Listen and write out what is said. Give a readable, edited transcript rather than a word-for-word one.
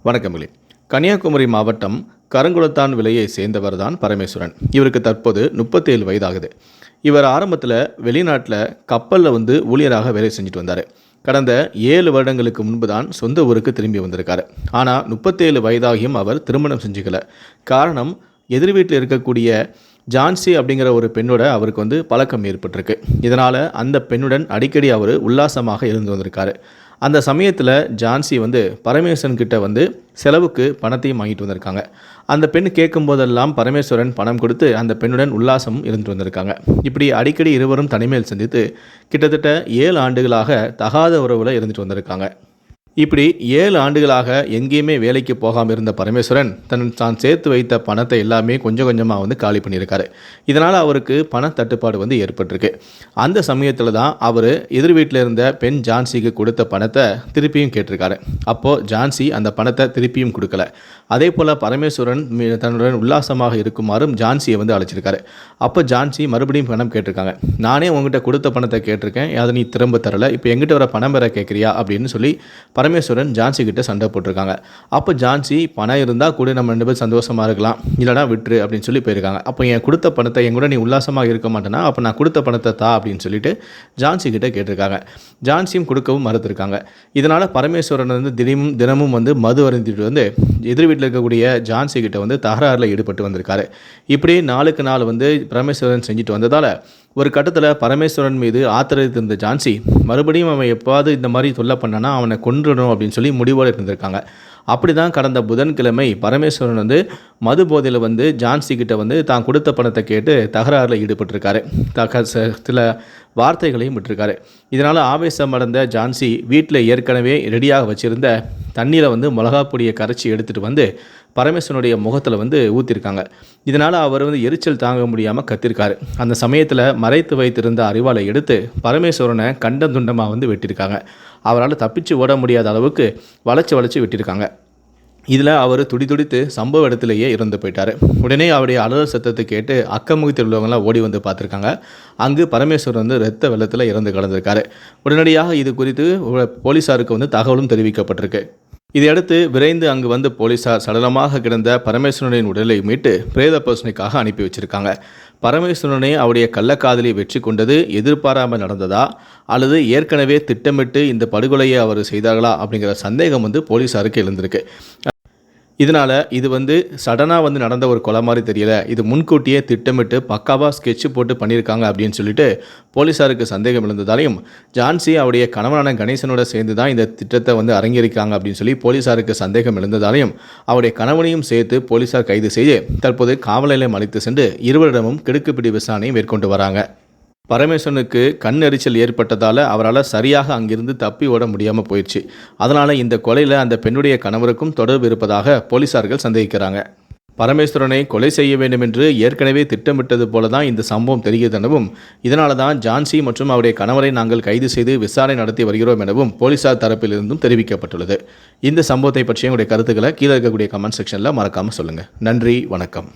வணக்கமில்லை. கன்னியாகுமரி மாவட்டம் கருங்குளத்தான் விலையை சேர்ந்தவர் தான் பரமேஸ்வரன். இவருக்கு தற்போது 37 வயதாகுது. இவர் ஆரம்பத்தில் வெளிநாட்டில் கப்பலில் ஊழியராக வேலை செஞ்சுட்டு வந்தார். கடந்த 7 வருடங்களுக்கு முன்பு தான் சொந்த ஊருக்கு திரும்பி வந்திருக்காரு. ஆனால் 37 வயதாகியும் அவர் திருமணம் செஞ்சுக்கல. காரணம், எதிர் வீட்டில் இருக்கக்கூடிய ஜான்சி அப்படிங்கிற ஒரு பெண்ணோட அவருக்கு பழக்கம் ஏற்பட்டிருக்கு. இதனால் அந்த பெண்ணுடன் அடிக்கடி அவர் உல்லாசமாக இருந்து வந்திருக்காரு. அந்த சமயத்தில் ஜான்சி பரமேஸ்வரன் கிட்ட செலவுக்கு பணத்தையும் வாங்கிட்டு வந்திருக்காங்க. அந்த பெண் கேட்கும் போதெல்லாம் பரமேஸ்வரன் பணம் கொடுத்து அந்த பெண்ணுடன் உல்லாசம் இருந்துட்டு வந்திருக்காங்க. இப்படி அடிக்கடி இருவரும் தனிமையில் சந்தித்து கிட்டத்தட்ட 7 ஆண்டுகளாக தகாத உறவில் இருந்துட்டு வந்திருக்காங்க. இப்படி 7 ஆண்டுகளாக எங்கேயுமே வேலைக்கு போகாமல் இருந்த பரமேஸ்வரன் தான் சேர்த்து வைத்த பணத்தை எல்லாமே கொஞ்சம் கொஞ்சமாக காலி பண்ணியிருக்காரு. இதனால் அவருக்கு பண தட்டுப்பாடு ஏற்பட்டிருக்கு. அந்த சமயத்தில் தான் அவர் எதிர் வீட்டில் இருந்த பெண் ஜான்சிக்கு கொடுத்த பணத்தை திருப்பியும் கேட்டிருக்காரு. அப்போது ஜான்சி அந்த பணத்தை திருப்பியும் கொடுக்கல. அதே போல் பரமேஸ்வரன் தன்னுடன் உல்லாசமாக இருக்குமாறும் ஜான்சியை அழைச்சிருக்காரு. அப்போ ஜான்சி மறுபடியும் பணம் கேட்டிருக்காங்க. நானே உங்ககிட்ட கொடுத்த பணத்தை கேட்டிருக்கேன், அதை நீ திரும்ப தரலை, இப்போ எங்கிட்ட வர பணம் பெற கேட்குறியா அப்படின்னு சொல்லி பரமேஸ்வரன் ஜான்சி கிட்ட சண்டை போட்டிருக்காங்க. அப்போ ஜான்சி பணம் இருந்தால் கூட நம்ம 2 பேரும் சந்தோஷமாக இருக்கலாம், இல்லைனா விட்டுரு அப்படின்னு சொல்லி போயிருக்காங்க. அப்போ என் கொடுத்த பணத்தை என் கூட நீ உல்லாசமாக இருக்க மாட்டேனா, அப்போ நான் கொடுத்த பணத்தை தா அப்படின்னு சொல்லிட்டு ஜான்சி கிட்ட கேட்டிருக்காங்க. ஜான்சியும் கொடுக்கவும் மறுத்திருக்காங்க. இதனால் பரமேஸ்வரன் தினமும் மது அருந்திட்டு எதிர் வீட்டில் இருக்கக்கூடிய ஜான்சி கிட்ட தகராறில் ஈடுபட்டு வந்திருக்காரு. இப்படி நாளுக்கு நாள் பரமேஸ்வரன் செஞ்சுட்டு வந்ததால் ஒரு கட்டத்தில் பரமேஸ்வரன் மீது ஆத்திரத்திருந்த ஜான்சி மறுபடியும் அவன் எப்பாவது இந்த மாதிரி தொல்லை பண்ணனா அவனை கொன்றணும் அப்படின்னு சொல்லி முடிவோடு இருந்திருக்காங்க. அப்படி தான் கடந்த புதன்கிழமை பரமேஸ்வரன் மது போதையில் ஜான்சி கிட்ட தான் கொடுத்த பணத்தை கேட்டு தகராறில் ஈடுபட்டிருக்காரு. சில வார்த்தைகளையும் விட்டுருக்காரு. இதனால் ஆவேசம் அடைந்த ஜான்சி வீட்டில் ஏற்கனவே ரெடியாக வச்சுருந்த தண்ணியில் மிளகா பொடியை கரைச்சி எடுத்துகிட்டு பரமேஸ்வரனுடைய முகத்தில் ஊற்றிருக்காங்க. இதனால் அவர் எரிச்சல் தாங்க முடியாமல் கத்திருக்காரு. அந்த சமயத்தில் மறைத்து வைத்திருந்த அரிவாளை எடுத்து பரமேஸ்வரனை கண்டம் துண்டமாக வெட்டியிருக்காங்க. அவரால் தப்பிச்சு ஓட முடியாத அளவுக்கு வளைச்சி வெட்டியிருக்காங்க. இதில் அவர் துடித்து சம்பவ இடத்துலையே இறந்து போயிட்டார். உடனே அவருடைய அலறல் சத்தத்தை கேட்டு அக்கமுகத்தில் உள்ளவங்களாம் ஓடி பார்த்துருக்காங்க. அங்கு பரமேஸ்வரன் இரத்த வெள்ளத்தில் இறந்து கிடந்திருக்காரு. உடனடியாக இது குறித்து போலீஸாருக்கு தகவலும் தெரிவிக்கப்பட்டிருக்கு. இதையடுத்து விரைந்து அங்கு போலீஸார் சடலமாக கிடந்த பரமேஸ்வரனின் உடலை மீட்டு பிரேத பரிசோதனைக்காக அனுப்பி வச்சிருக்காங்க. பரமேஸ்வரனை அவருடைய கள்ளக்காதலை வெற்றி கொண்டது எதிர்பாராமல் நடந்ததா அல்லது ஏற்கனவே திட்டமிட்டு இந்த படுகொலையை அவர் செய்தார்களா அப்படிங்கிற சந்தேகம் போலீஸாருக்கு எழுந்திருக்கு. இதனால் இது சடனாக நடந்த ஒரு கொலை மாதிரி தெரியல, இது முன்கூட்டியே திட்டமிட்டு பக்காவாக ஸ்கெட்சு போட்டு பண்ணியிருக்காங்க அப்படின்னு சொல்லிட்டு போலீஸாருக்கு சந்தேகம் எழுந்ததாலையும் ஜான்சி அவருடைய கணவனான கணேசனோட சேர்ந்து தான் இந்த திட்டத்தை அரங்கேறிக்காங்க அப்படின்னு சொல்லி போலீஸாருக்கு சந்தேகம் எழுந்ததாலையும் அவருடைய கணவனையும் சேர்த்து போலீஸார் கைது செய்து தற்போது காவல் நிலையம் அழைத்து சென்று இருவரிடமும் கிடுக்குப்பிடி விசாரணை மேற்கொண்டு வராங்க. பரமேஸ்வரனுக்கு கண் எரிச்சல் ஏற்பட்டதால் அவரால் சரியாக அங்கிருந்து தப்பி ஓட முடியாமல் போயிடுச்சு. அதனால் இந்த கொலையில் அந்த பெண்ணுடைய கணவருக்கும் தொடர்பு இருப்பதாக போலீஸார்கள் சந்தேகிக்கிறாங்க. பரமேஸ்வரனை கொலை செய்ய வேண்டும் என்று ஏற்கனவே திட்டமிட்டது போல தான் இந்த சம்பவம் தெரிகிறது எனவும், இதனால தான் ஜான்சி மற்றும் அவருடைய கணவரை நாங்கள் கைது செய்து விசாரணை நடத்தி வருகிறோம் எனவும் போலீஸார் தரப்பிலிருந்தும் தெரிவிக்கப்பட்டுள்ளது. இந்த சம்பவத்தை பற்றிய உங்களுடைய கருத்துக்களை கீழே இருக்கக்கூடிய கமெண்ட் செக்ஷனில் மறக்காமல் சொல்லுங்கள். நன்றி, வணக்கம்.